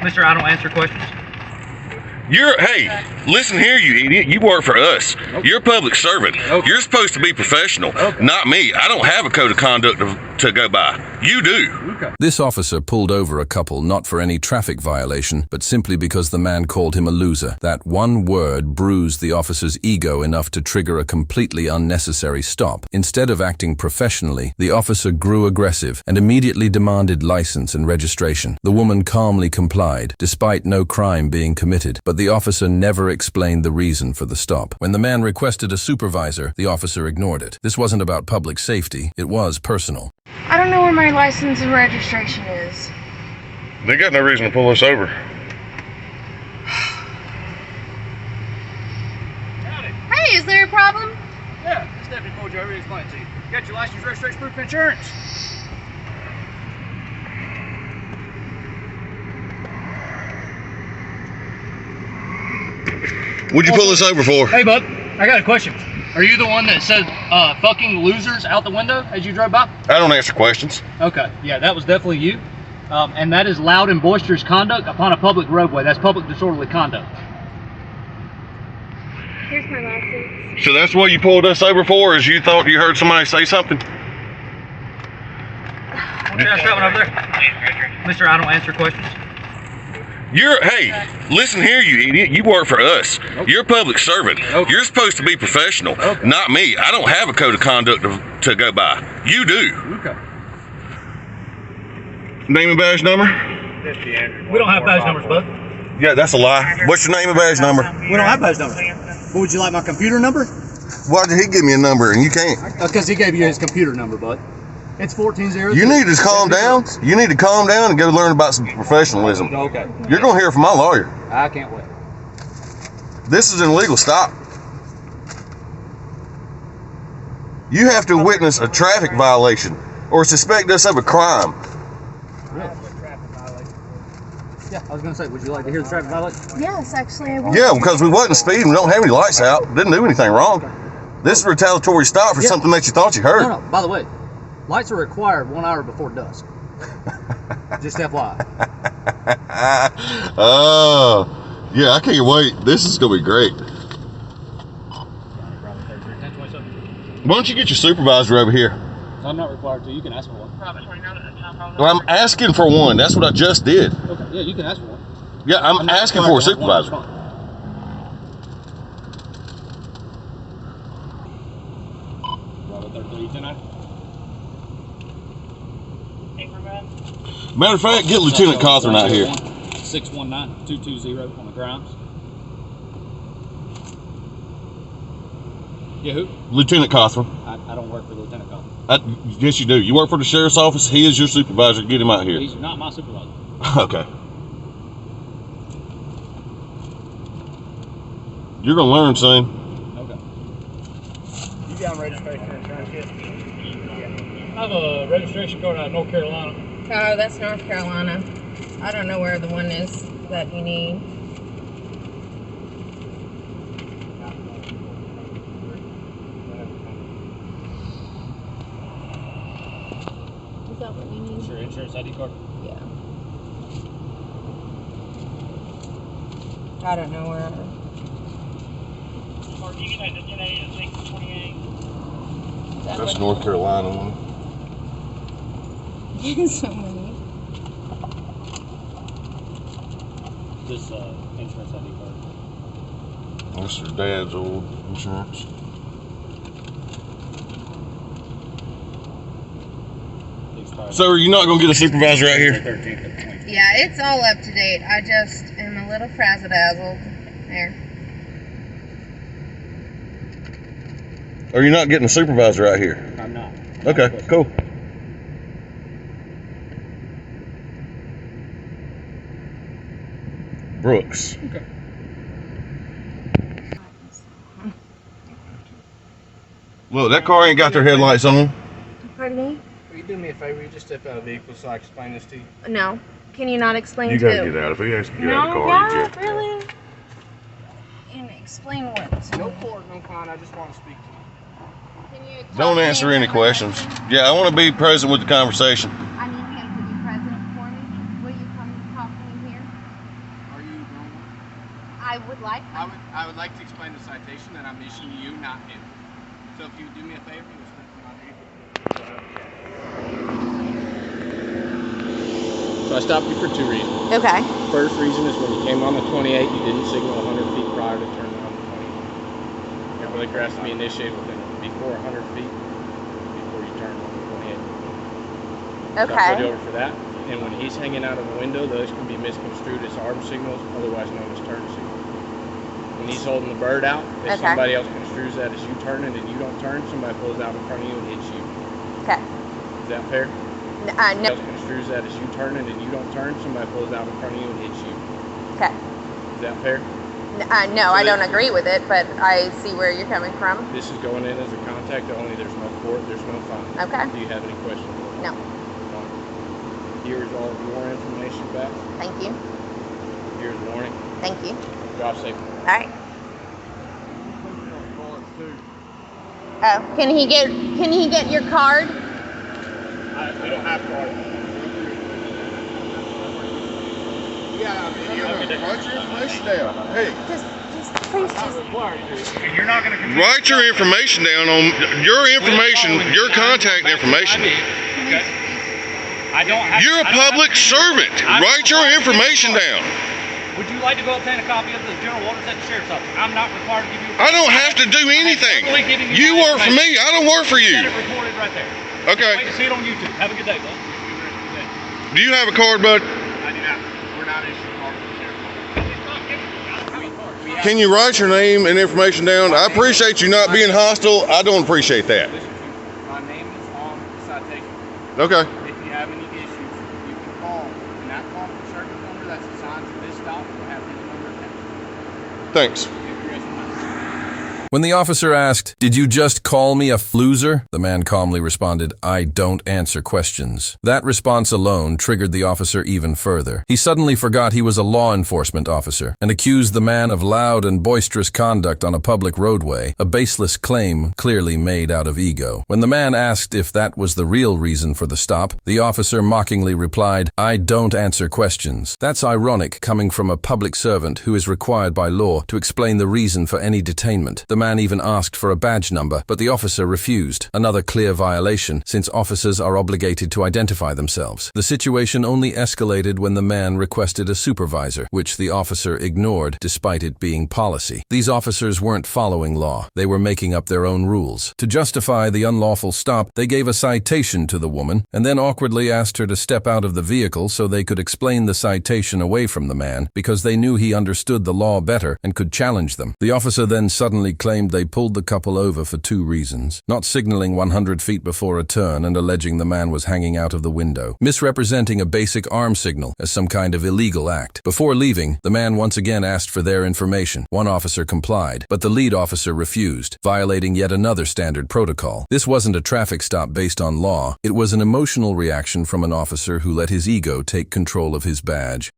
Mister, I don't answer questions. Hey, listen here, you idiot. You work for us. Okay. You're a public servant. Okay. You're supposed to be professional, not me. I don't have a code of conduct to go by. You do. Okay. This officer pulled over a couple not for any traffic violation, but simply because the man called him a loser. That one word bruised the officer's ego enough to trigger a completely unnecessary stop. Instead of acting professionally, the officer grew aggressive and immediately demanded license and registration. The woman calmly complied, despite no crime being committed, but the officer never explained the reason for the stop. When the man requested a supervisor, the officer ignored it. This wasn't about public safety, it was personal. I don't know where my license and registration is. They got no reason to pull us over. Hey, is there a problem? Yeah, this deputy pulled you over to explain it to you. You got your license, registration, proof of insurance. What'd you pull us over for? Hey, bud, I got a question. Are you the one that said fucking losers out the window as you drove by? I don't answer questions. Okay, yeah, that was definitely you. And that is loud and boisterous conduct upon a public roadway. That's public disorderly conduct. Here's my license. So that's what you pulled us over for, is you thought you heard somebody say something? What's that shouting over there? Mister, I don't answer questions. Hey, listen here, you idiot. You work for us. Okay. You're a public servant. Okay. You're supposed to be professional, not me. I don't have a code of conduct to go by. You do. Okay. Name and badge number? We don't have badge numbers, bud. Yeah, that's a lie. What's your name and badge number? We don't have badge numbers. What, would you like my computer number? Why did he give me a number and you can't? Because he gave you his computer number, bud. It's 14-0. You need to calm down. You need to calm down and go learn about some professionalism. Okay. You're going to hear from my lawyer. I can't wait. This is an illegal stop. You have to witness a traffic violation or suspect us of a crime. Yeah, I was going to say, would you like to hear the traffic violation? Yes, actually, I will. Yeah, because we wasn't speeding. We don't have any lights out. Didn't do anything wrong. This is a retaliatory stop for something that you thought you heard. No, by the way, lights are required 1 hour before dusk. Just FYI. Oh, yeah, I can't wait. This is going to be great. Why don't you get your supervisor over here? I'm not required to. You can ask for one. Well, I'm asking for one. That's what I just did. Okay, yeah, you can ask for one. Yeah, I'm asking for a supervisor. Matter of fact, get Lieutenant Cawthorn out here. 619-220 on the grounds. Yeah, who? Lieutenant Cawthorn. I don't work for Lieutenant Cawthorn. Yes, you do. You work for the sheriff's office. He is your supervisor. Get him out here. He's not my supervisor. Okay. You're going to learn soon. Okay. You got registration insurance yet? I have a registration card out of North Carolina. Oh, that's North Carolina. I don't know where the one is that you need. Is that what you need? Your insurance ID card? Yeah. I don't know where. That's North Carolina one. So many. This insurance ID card. That's your dad's old insurance. So are you not going to get a supervisor out here? Yeah, it's all up to date. I just am a little frazzle-dazzled. There. Or you're not getting a supervisor out here? I'm not. Okay, cool. Brooks. Okay. Look, that car ain't got their headlights on. Pardon me? Will you do me a favor? You just step out of the vehicle so I can explain this to you? No. Can you not explain You to... gotta get out. If he has to get out of the car, you No, really? And explain what? No court, no fine. I just want to speak to you. Can you Don't answer any questions. Yeah, I want to be present with the conversation. I need him to be present for me. Will you come talk to me here? I would like. I would like to explain the citation that I'm issuing you, not him. So if you would do me a favor, you would step to my vehicle. So I stopped you for 2 reasons. Okay. First reason is when you came on the 28, you didn't signal 100 feet prior to turning on the 28. Your breaker has to be initiated before 100 feet before you turn on the 28. So I put you over for that. And when he's hanging out of the window, those can be misconstrued as arm signals, otherwise known as turn signals. When he's holding the bird out, if somebody else construes that as you turning and you don't turn, somebody pulls out in front of you and hits you. Okay. Is that fair? No. Somebody else construes that as you turning and you don't turn, somebody pulls out in front of you and hits you. Okay. Is that fair? No, I don't agree with it, but I see where you're coming from. This is going in as a contact only. There's no court. There's no fine. Okay. Do you have any questions? No. Here's all of your information back. Thank you. Here's warning. Thank you. Drive safe. All right. Oh, can he get your card? We don't have cards. Write your information down. Hey. Please just. And you're not going to Write your information down on your information, your contact information. Okay. I don't have. You're a public servant. Write your information down. Would you like to go obtain a copy of the general orders at the sheriff's office? I'm not required to give you. I don't have to do anything. You work for me. I don't work for you. Got it recorded right there. Okay. Wait to see it on YouTube. Have a good day, bud. Do you have a card, bud? I do not. We're not issuing cards to the sheriff's office. Can you write your name and information down? I appreciate you not being hostile. I don't appreciate that. Listen to me. My name is on the citation. Okay. If you have any issues, you can call. And that call for circuit number that's assigned to this stop will have these numbers attached. Thanks. When the officer asked, "Did you just call me a floozer?" the man calmly responded, "I don't answer questions." That response alone triggered the officer even further. He suddenly forgot he was a law enforcement officer and accused the man of loud and boisterous conduct on a public roadway, a baseless claim clearly made out of ego. When the man asked if that was the real reason for the stop, the officer mockingly replied, "I don't answer questions." That's ironic coming from a public servant who is required by law to explain the reason for any detainment. The man even asked for a badge number, but the officer refused. Another clear violation, since officers are obligated to identify themselves. The situation only escalated when the man requested a supervisor, which the officer ignored despite it being policy. These officers weren't following law. They were making up their own rules. To justify the unlawful stop, they gave a citation to the woman and then awkwardly asked her to step out of the vehicle so they could explain the citation away from the man because they knew he understood the law better and could challenge them. The officer then suddenly claimed they pulled the couple over for 2 reasons: not signaling 100 feet before a turn and alleging the man was hanging out of the window, misrepresenting a basic arm signal as some kind of illegal act. Before leaving, the man once again asked for their information. One officer complied, but the lead officer refused, violating yet another standard protocol. This wasn't a traffic stop based on law. It was an emotional reaction from an officer who let his ego take control of his badge.